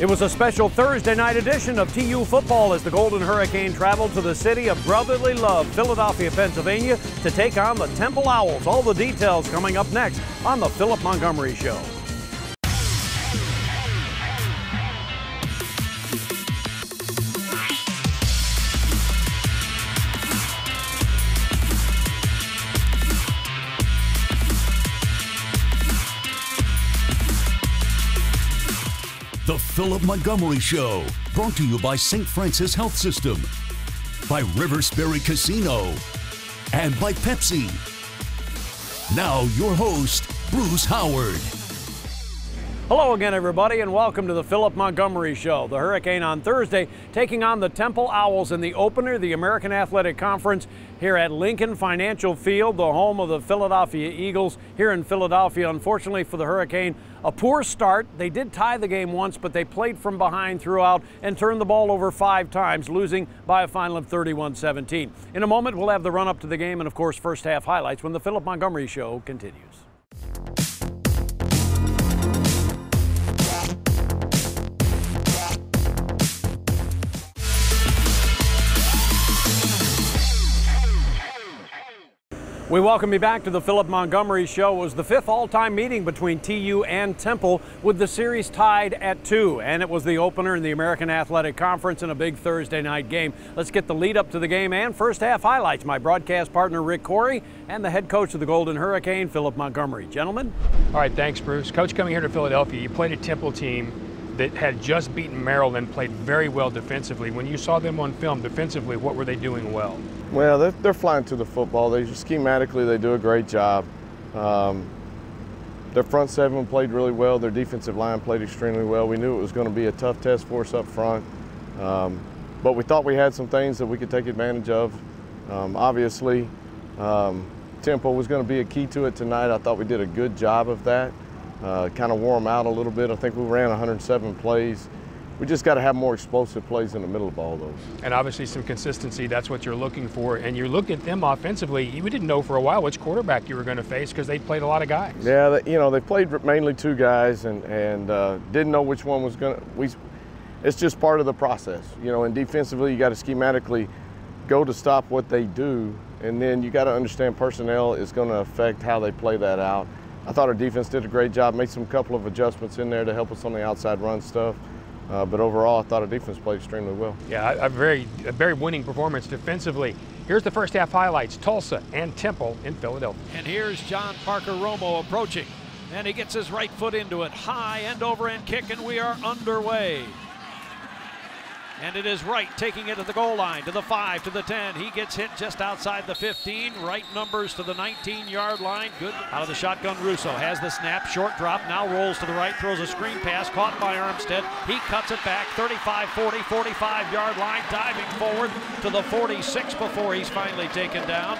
It was a special Thursday night edition of TU football as the Golden Hurricane traveled to the city of brotherly love, Philadelphia, Pennsylvania, to take on the Temple Owls. All the details coming up next on the Philip Montgomery Show. The Philip Montgomery Show, brought to you by St. Francis Health System, by River Spirit Casino, and by Pepsi. Now your host, Bruce Howard. Hello again, everybody, and welcome to the Philip Montgomery Show. The Hurricane on Thursday taking on the Temple Owls in the opener of the American Athletic Conference here at Lincoln Financial Field, the home of the Philadelphia Eagles here in Philadelphia. Unfortunately for the Hurricane, a poor start. They did tie the game once, but they played from behind throughout and turned the ball over 5 times, losing by a final of 31-17. In a moment, we'll have the run-up to the game and, of course, first half highlights when the Philip Montgomery Show continues. We welcome you back to the Philip Montgomery Show. It was the 5th all-time meeting between TU and Temple, with the series tied at 2. And it was the opener in the American Athletic Conference in a big Thursday night game. Let's get the lead up to the game and first half highlights. My broadcast partner, Rick Corey, and the head coach of the Golden Hurricane, Philip Montgomery. Gentlemen. All right, thanks, Bruce. Coach, coming here to Philadelphia, you played a Temple team that had just beaten Maryland, played very well defensively. When you saw them on film defensively, what were they doing well? Well, they're flying to the football. Schematically, they do a great job. Their front seven played really well. Their defensive line played extremely well. We knew it was going to be a tough test for us up front, but we thought we had some things that we could take advantage of. Obviously, tempo was going to be a key to it tonight. I thought we did a good job of that. Kind of wore them out a little bit. I think we ran 107 plays. We just got to have more explosive plays in the middle of all those. And obviously some consistency, that's what you're looking for. And you look at them offensively, you didn't know for a while which quarterback you were going to face because they played a lot of guys. Yeah, they played mainly 2 guys and didn't know which one was going to. It's just part of the process. And defensively, you got to schematically go to stop what they do, and then you got to understand personnel is going to affect how they play that out. I thought our defense did a great job, made some couple of adjustments in there to help us on the outside run stuff. But overall, I thought our defense played extremely well. Yeah, a very winning performance defensively. Here's the first half highlights, Tulsa and Temple in Philadelphia. And here's John Parker Romo approaching. And he gets his right foot into it. High end over end kick, and we are underway. And it is Wright taking it to the goal line, to the 5, to the 10. He gets hit just outside the 15. Right numbers to the 19-yard line. Good. Out of the shotgun, Russo has the snap. Short drop, now rolls to the right, throws a screen pass, caught by Armstead. He cuts it back, 35, 40, 45-yard line, diving forward to the 46 before he's finally taken down.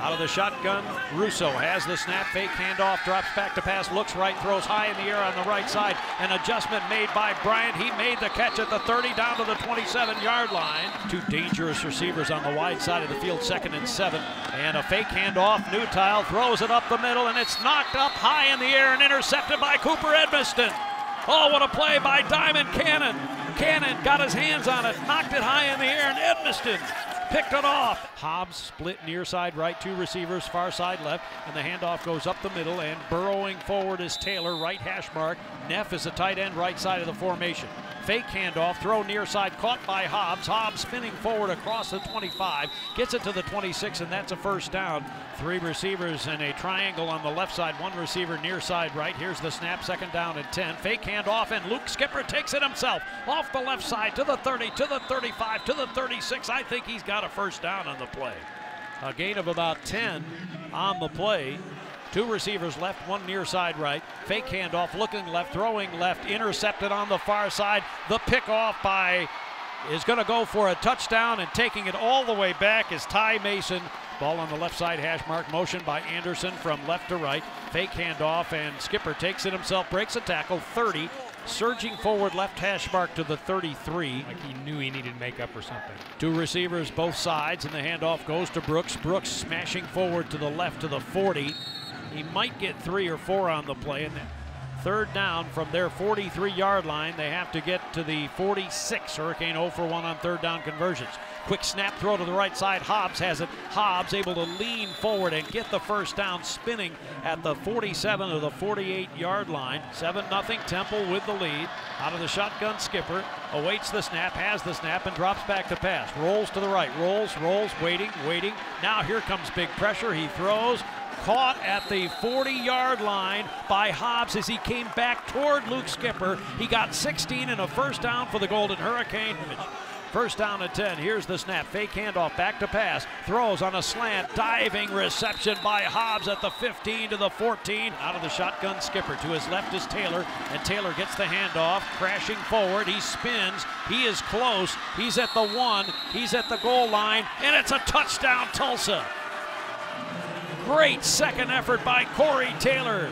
Out of the shotgun, Russo has the snap, fake handoff, drops back to pass, looks right, throws high in the air on the right side. An adjustment made by Bryant. He made the catch at the 30 down to the 27-yard line. 2 dangerous receivers on the wide side of the field, 2nd and 7. And a fake handoff, Newtile throws it up the middle, and it's knocked up high in the air and intercepted by Cooper Edmiston. Oh, what a play by Diamond Cannon. Cannon got his hands on it, knocked it high in the air, and Edmiston picked it off. Hobbs split near side right, 2 receivers, far side left, and the handoff goes up the middle, and burrowing forward is Taylor, right hash mark. Neff is a tight end, right side of the formation. Fake handoff, throw near side, caught by Hobbs. Hobbs spinning forward across the 25, gets it to the 26, and that's a first down. 3 receivers in a triangle on the left side, 1 receiver near side right. Here's the snap, 2nd down and 10. Fake handoff, and Luke Skipper takes it himself. Off the left side to the 30, to the 35, to the 36. I think he's got a first down on the play. A gain of about 10 on the play. 2 receivers left, 1 near side right. Fake handoff, looking left, throwing left, intercepted on the far side. The pickoff by is going to go for a touchdown, and taking it all the way back is Ty Mason. Ball on the left side hash mark, motion by Anderson from left to right. Fake handoff, and Skipper takes it himself, breaks a tackle, 30. Surging forward left hash mark to the 33. Like he knew he needed makeup or something. 2 receivers both sides, and the handoff goes to Brooks. Brooks smashing forward to the left to the 40. He might get 3 or 4 on the play. And Third down from their 43-yard line. They have to get to the 46. Hurricane 0 for 1 on third down conversions. Quick snap throw to the right side. Hobbs has it. Hobbs able to lean forward and get the first down, spinning at the 47 to the 48-yard line. 7-0 Temple with the lead. Out of the shotgun, Skipper awaits the snap, has the snap, and drops back to pass. Rolls to the right, rolls, waiting. Now here comes big pressure. He throws. Caught at the 40-yard line by Hobbs as he came back toward Luke Skipper. He got 16 and a first down for the Golden Hurricane. First down at 10. Here's the snap. Fake handoff. Back to pass. Throws on a slant. Diving reception by Hobbs at the 15 to the 14. Out of the shotgun, Skipper. To his left is Taylor. And Taylor gets the handoff. Crashing forward. He spins. He is close. He's at the 1. He's at the goal line. And it's a touchdown, Tulsa. Great second effort by Corey Taylor,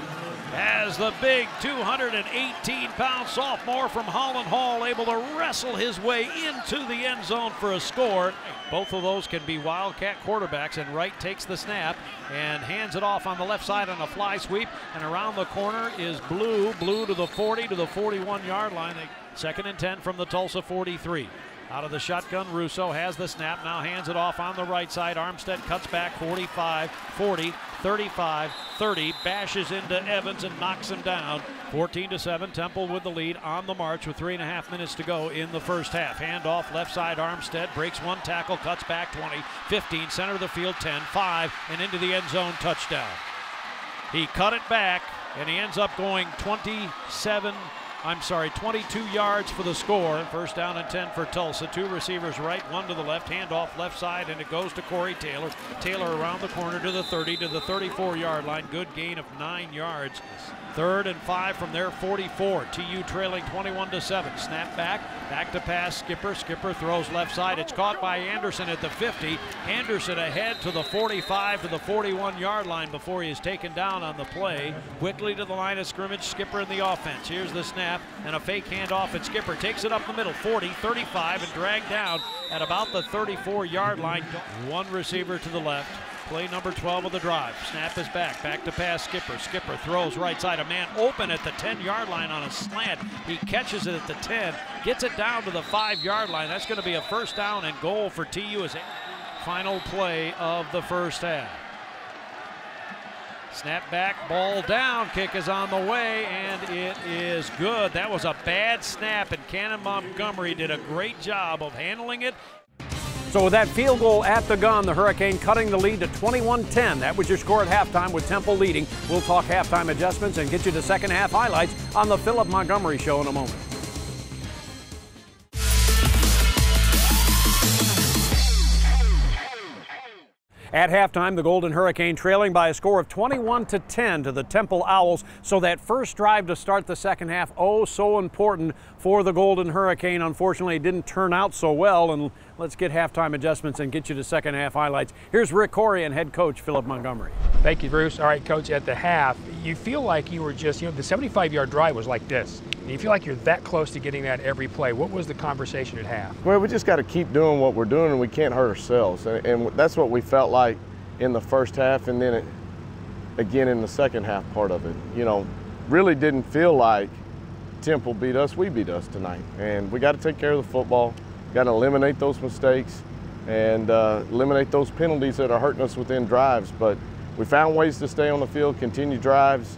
as the big 218-pound sophomore from Holland Hall able to wrestle his way into the end zone for a score. Both of those can be Wildcat quarterbacks, and Wright takes the snap and hands it off on the left side on a fly sweep, and around the corner is Blue to the 40 to the 41-yard line. Second and 10 from the Tulsa 43. Out of the shotgun, Russo has the snap, now hands it off on the right side. Armstead cuts back 45, 40, 35, 30, bashes into Evans and knocks him down. 14-7, Temple with the lead on the march with 3.5 minutes to go in the first half. Handoff, left side, Armstead breaks one tackle, cuts back 20, 15, center of the field 10, 5, and into the end zone, touchdown. He cut it back, and he ends up going 22 yards for the score. First down and 10 for Tulsa. Two receivers right, one to the left. Handoff left side, and it goes to Corey Taylor. Taylor around the corner to the 30 to the 34-yard line. Good gain of 9 yards. Third and 5 from their 44. TU trailing 21-7. Snap back to pass. Skipper throws left side. It's caught by Anderson at the 50. Anderson ahead to the 45 to the 41-yard line before he is taken down on the play. Quickly to the line of scrimmage. Skipper in the offense. Here's the snap and a fake handoff, and Skipper takes it up the middle. 40, 35, and dragged down at about the 34-yard line. One receiver to the left. Play number 12 of the drive. Snap is back to pass Skipper. Skipper throws right side. A man open at the 10-yard line on a slant. He catches it at the 10, gets it down to the 5-yard line. That's going to be a first down and goal for TU as final play of the first half. Snap back, ball down, kick is on the way, and it is good. That was a bad snap, and Cannon Montgomery did a great job of handling it. So with that field goal at the gun, the Hurricane cutting the lead to 21-10. That was your score at halftime with Temple leading. We'll talk halftime adjustments and get you the second half highlights on the Philip Montgomery Show in a moment. At halftime, the Golden Hurricane trailing by a score of 21-10 to the Temple Owls. So that first drive to start the second half, oh so important for the Golden Hurricane. Unfortunately, it didn't turn out so well, and let's get halftime adjustments and get you to second half highlights. Here's Rick Corey and head coach Philip Montgomery. Thank you, Bruce. All right, Coach, at the half, you feel like you were just, the 75-yard drive was like this. And you feel like you're that close to getting that every play. What was the conversation at half? Well, we just got to keep doing what we're doing, and we can't hurt ourselves. And that's what we felt like in the first half, and then again in the second half part of it. Really didn't feel like Temple beat us, we beat us tonight. And we got to take care of the football, got to eliminate those mistakes, and eliminate those penalties that are hurting us within drives. But we found ways to stay on the field, continue drives.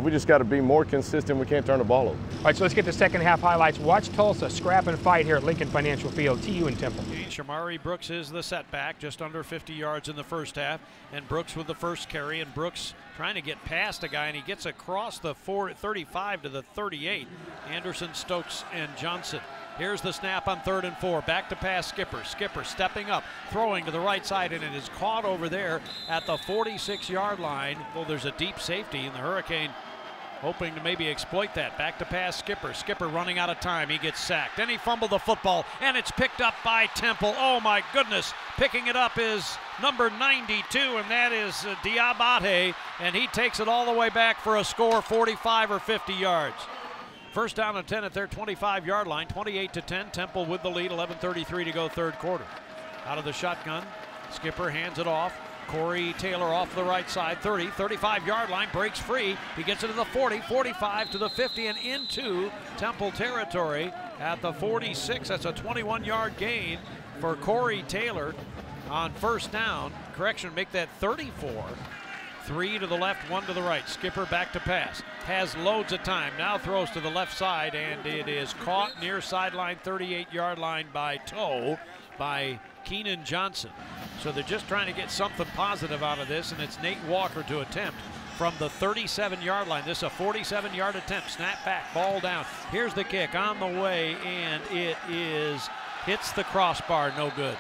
We just got to be more consistent. We can't turn the ball over. All right, so let's get the second half highlights. Watch Tulsa scrap and fight here at Lincoln Financial Field, TU and Temple. Shamari Brooks is the setback, just under 50 yards in the first half, and Brooks with the first carry, and Brooks trying to get past a guy, and he gets across the 35 to the 38. Anderson, Stokes, and Johnson. Here's the snap on 3rd and 4. Back to pass Skipper. Skipper stepping up, throwing to the right side, and it is caught over there at the 46-yard line. Well, there's a deep safety, and the Hurricane hoping to maybe exploit that. Back to pass Skipper. Skipper running out of time. He gets sacked. Then he fumbled the football, and it's picked up by Temple. Oh, my goodness. Picking it up is number 92, and that is Diabate, and he takes it all the way back for a score, 45 or 50 yards. First down and 10 at their 25-yard line, 28-10. Temple with the lead, 11:33 to go third quarter. Out of the shotgun, Skipper hands it off. Corey Taylor off the right side, 30, 35-yard line, breaks free. He gets it to the 40, 45 to the 50 and into Temple territory at the 46. That's a 21-yard gain for Corey Taylor on first down. Correction, make that 34. 3 to the left, 1 to the right. Skipper back to pass. Has loads of time. Now throws to the left side, and it is caught near sideline, 38-yard line by toe by Keenan Johnson. So they're just trying to get something positive out of this, and it's Nate Walker to attempt from the 37-yard line. This is a 47-yard attempt. Snap back, ball down. Here's the kick on the way, and it hits the crossbar, no good.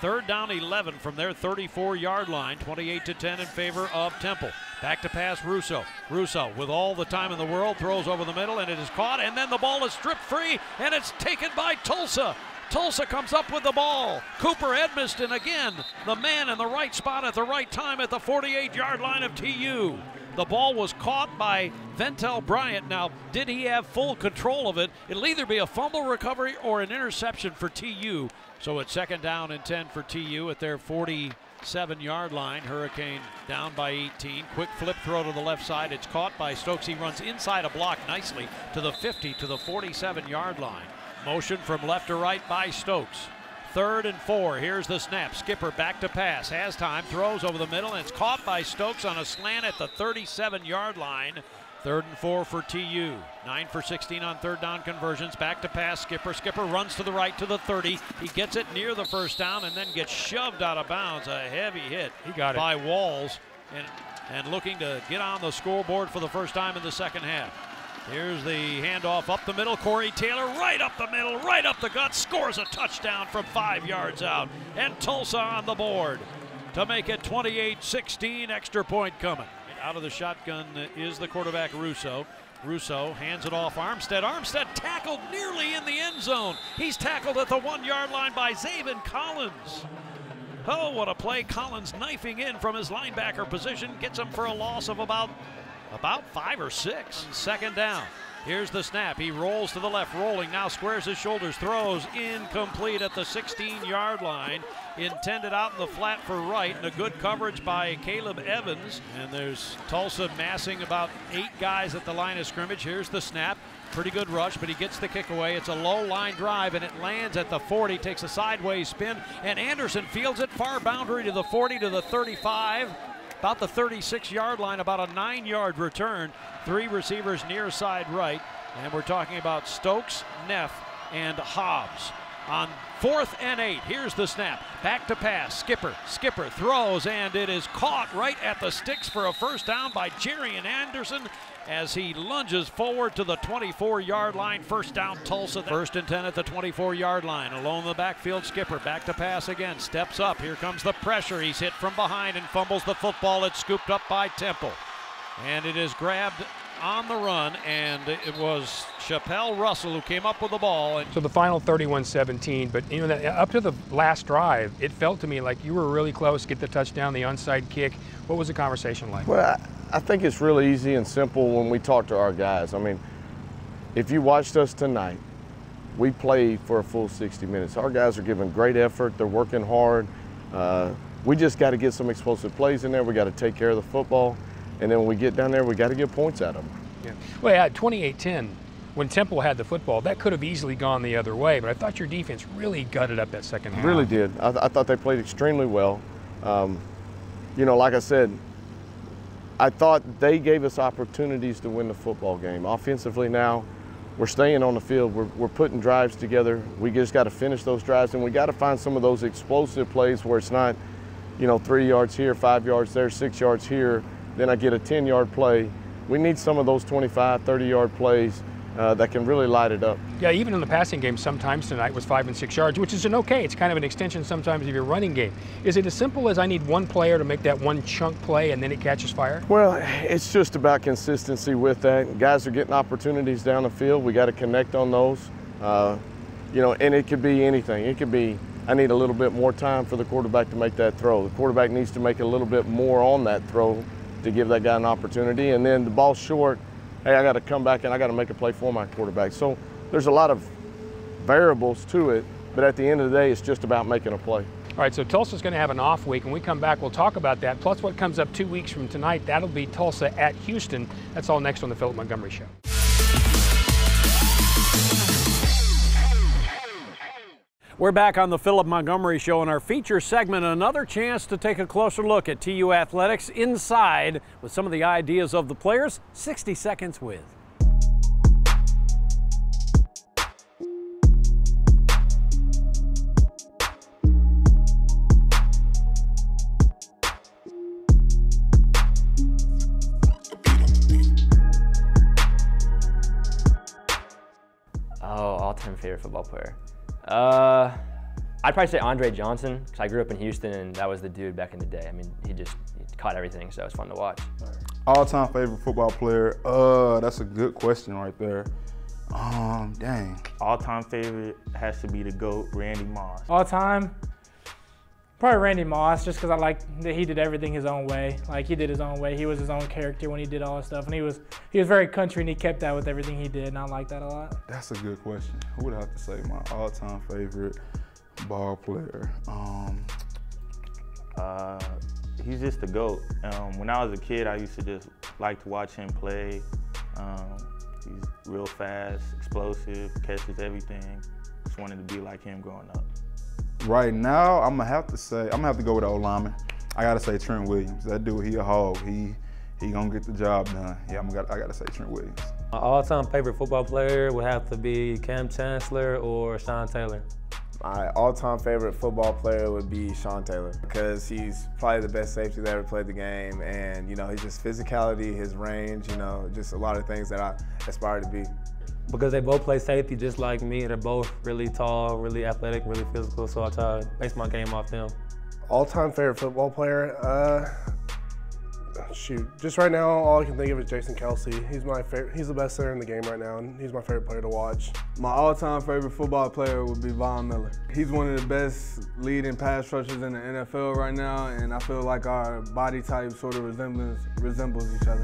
Third down 11 from their 34-yard line, 28-10 in favor of Temple. Back to pass, Russo. Russo, with all the time in the world, throws over the middle, and it is caught, and then the ball is stripped free, and it's taken by Tulsa. Tulsa comes up with the ball. Cooper Edmiston again, the man in the right spot at the right time at the 48-yard line of TU. The ball was caught by Ventel Bryant. Now, did he have full control of it? It'll either be a fumble recovery or an interception for TU. So it's second down and 10 for TU at their 47-yard line. Hurricane down by 18. Quick flip throw to the left side. It's caught by Stokes. He runs inside a block nicely to the 50 to the 47-yard line. Motion from left to right by Stokes. 3rd and 4. Here's the snap. Skipper back to pass. Has time. Throws over the middle, and it's caught by Stokes on a slant at the 37-yard line. 3rd and 4 for TU. 9 for 16 on third down conversions. Back to pass. Skipper. Skipper runs to the right to the 30. He gets it near the first down and then gets shoved out of bounds. A heavy hit by Walls, and looking to get on the scoreboard for the first time in the second half. Here's the handoff up the middle. Corey Taylor right up the middle, right up the gut, scores a touchdown from 5 yards out. And Tulsa on the board to make it 28-16, extra point coming. Out of the shotgun is the quarterback Russo. Russo hands it off Armstead. Armstead tackled nearly in the end zone. He's tackled at the 1-yard line by Zaven Collins. Oh, what a play. Collins knifing in from his linebacker position. Gets him for a loss of about 5 or 6. Second down. Here's the snap. He rolls to the left, rolling, now squares his shoulders, throws incomplete at the 16-yard line. Intended out in the flat for right, and a good coverage by Caleb Evans. And there's Tulsa massing about 8 guys at the line of scrimmage. Here's the snap. Pretty good rush, but he gets the kick away. It's a low line drive, and it lands at the 40, takes a sideways spin, and Anderson fields it far boundary to the 40 to the 35. About the 36-yard line, about a 9-yard return. 3 receivers near side right. And we're talking about Stokes, Neff, and Hobbs. On 4th and 8, here's the snap. Back to pass, Skipper. Skipper throws, and it is caught right at the sticks for a first down by Jarian Anderson as he lunges forward to the 24-yard line. First down, Tulsa. 1st and 10 at the 24-yard line. Alone in the backfield, Skipper back to pass again. Steps up. Here comes the pressure. He's hit from behind and fumbles the football. It's scooped up by Temple. And it is grabbed on the run, and it was Chappelle Russell who came up with the ball. So the final 31-17, but you know, up to the last drive, it felt to me like you were really close to get the touchdown, the onside kick. What was the conversation like? Well, I think it's really easy and simple when we talk to our guys. I mean, if you watched us tonight, we played for a full 60 minutes. Our guys are giving great effort. They're working hard. We just got to get some explosive plays in there. We got to take care of the football. And then when we get down there, we got to get points out of them. Yeah. Well, at 28-10, when Temple had the football, that could have easily gone the other way, but I thought your defense really gutted up that second half. Really did. I thought they played extremely well. You know, like I said, I thought they gave us opportunities to win the football game. Offensively now, we're staying on the field. We're putting drives together. We just got to finish those drives, and we got to find some of those explosive plays where it's not, you know, 3 yards here, 5 yards there, 6 yards here. Then I get a 10-yard play. We need some of those 25, 30-yard plays that can really light it up. Yeah, even in the passing game, sometimes tonight was 5 and 6 yards, which is okay. It's kind of an extension sometimes of your running game. Is it as simple as I need one player to make that one chunk play and then it catches fire? Well, it's just about consistency with that. Guys are getting opportunities down the field. We got to connect on those. You know, and it could be anything. It could be, I need a little bit more time for the quarterback to make that throw. The quarterback needs to make a little bit more on that throw to give that guy an opportunity. And then the ball's short, hey, I got to come back and I got to make a play for my quarterback. So there's a lot of variables to it, but at the end of the day, it's just about making a play. All right, so Tulsa's going to have an off week. When we come back, we'll talk about that. Plus what comes up 2 weeks from tonight, that'll be Tulsa at Houston. That's all next on the Philip Montgomery Show. We're back on the Philip Montgomery Show in our feature segment. Another chance to take a closer look at TU athletics inside with some of the ideas of the players. 60 Seconds with. Oh, all-time favorite football player. I'd probably say Andre Johnson, because I grew up in Houston and that was the dude back in the day. I mean, he caught everything, so it was fun to watch. All-time favorite football player? That's a good question right there. Dang. All-time favorite has to be the GOAT, Randy Moss. All-time, probably Randy Moss, just because I like that he did everything his own way. Like, he did his own way. He was his own character when he did all his stuff, and he was very country, and he kept that with everything he did, and I like that a lot. That's a good question. Who would I have to say my all-time favorite ball player? He's just the GOAT. When I was a kid, I used to just like to watch him play. He's real fast, explosive, catches everything. Just wanted to be like him growing up. Right now, I'm gonna have to go with the old lineman. I gotta say Trent Williams. That dude, he a hog. He gonna get the job done. Yeah, I gotta say Trent Williams. My all-time favorite football player would have to be Cam Chancellor or Sean Taylor. My all-time favorite football player would be Sean Taylor because he's probably the best safety that ever played the game, and he's just physicality, his range, just a lot of things that I aspire to be. Because they both play safety just like me. They're both really tall, really athletic, really physical, so I try to base my game off them. All-time favorite football player? Shoot, just right now, all I can think of is Jason Kelsey. He's my favorite. He's the best center in the game right now, and he's my favorite player to watch. My all-time favorite football player would be Von Miller. He's one of the best leading pass rushers in the NFL right now, and I feel like our body type sort of resembles each other.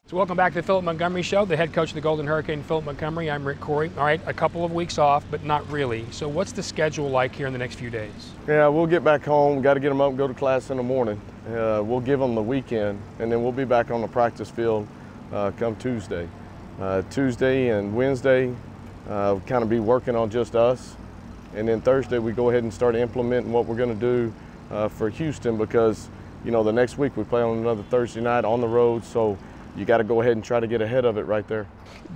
So welcome back to the Philip Montgomery Show. The head coach of the Golden Hurricane, Philip Montgomery. I'm Rick Corey. All right, a couple of weeks off, but not really. So what's the schedule like here in the next few days? Yeah, we'll get back home. Got to get them up and go to class in the morning. We'll give them the weekend, and then we'll be back on the practice field come Tuesday. Tuesday and Wednesday, kind of be working on just us. And then Thursday, we go ahead and start implementing what we're going to do for Houston because, the next week we play on another Thursday night on the road. So you got to go ahead and try to get ahead of it right there.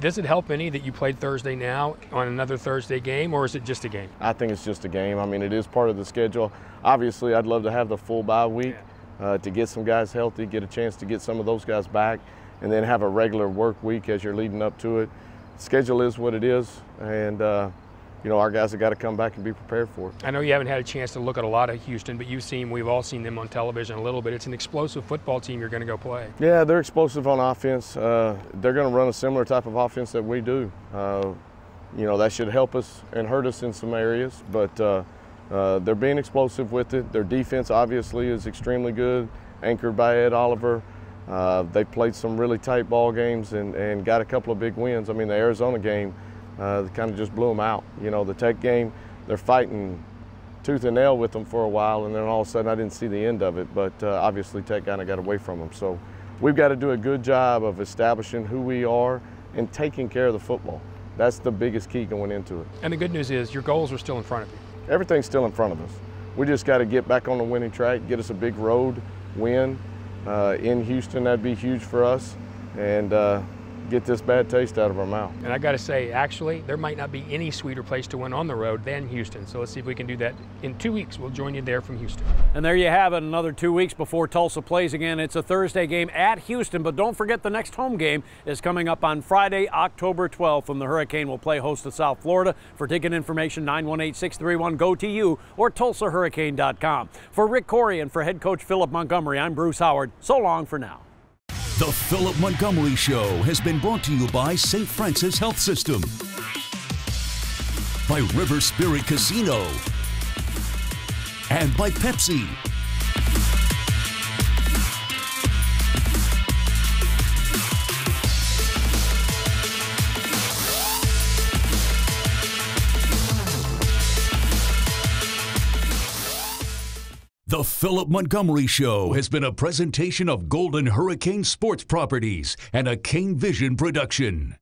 Does it help any that you played Thursday now on another Thursday game, or is it just a game? I think it's just a game. I mean, it is part of the schedule. Obviously, I'd love to have the full bye week to get some guys healthy, get a chance to get some of those guys back, and then have a regular work week as you're leading up to it. Schedule is what it is, and our guys have got to come back and be prepared for it. I know you haven't had a chance to look at a lot of Houston, but we've all seen them on television a little bit. It's an explosive football team you're going to go play. Yeah, they're explosive on offense. They're going to run a similar type of offense that we do. That should help us and hurt us in some areas, but they're being explosive with it. Their defense obviously is extremely good, anchored by Ed Oliver. They played some really tight ball games and got a couple of big wins. I mean, the Arizona game, they kind of just blew them out. The Tech game, they're fighting tooth and nail with them for a while, and then all of a sudden I didn't see the end of it, but obviously Tech kind of got away from them. So we've got to do a good job of establishing who we are and taking care of the football. That's the biggest key going into it. And the good news is your goals are still in front of you. Everything's still in front of us. We just got to get back on the winning track, get us a big road win in Houston. That'd be huge for us, and get this bad taste out of our mouth. And I got to say, actually, there might not be any sweeter place to win on the road than Houston. So let's see if we can do that in 2 weeks. We'll join you there from Houston. And there you have it, another 2 weeks before Tulsa plays again. It's a Thursday game at Houston, but don't forget the next home game is coming up on Friday, October 12th, when the Hurricane will play host to South Florida. For ticket information, 918-631-GO-TU or TulsaHurricane.com. For Rick Corey and for head coach Philip Montgomery, I'm Bruce Howard. So long for now. The Philip Montgomery Show has been brought to you by St. Francis Health System, by River Spirit Casino, and by Pepsi. The Philip Montgomery Show has been a presentation of Golden Hurricane Sports Properties and a Kane Vision production.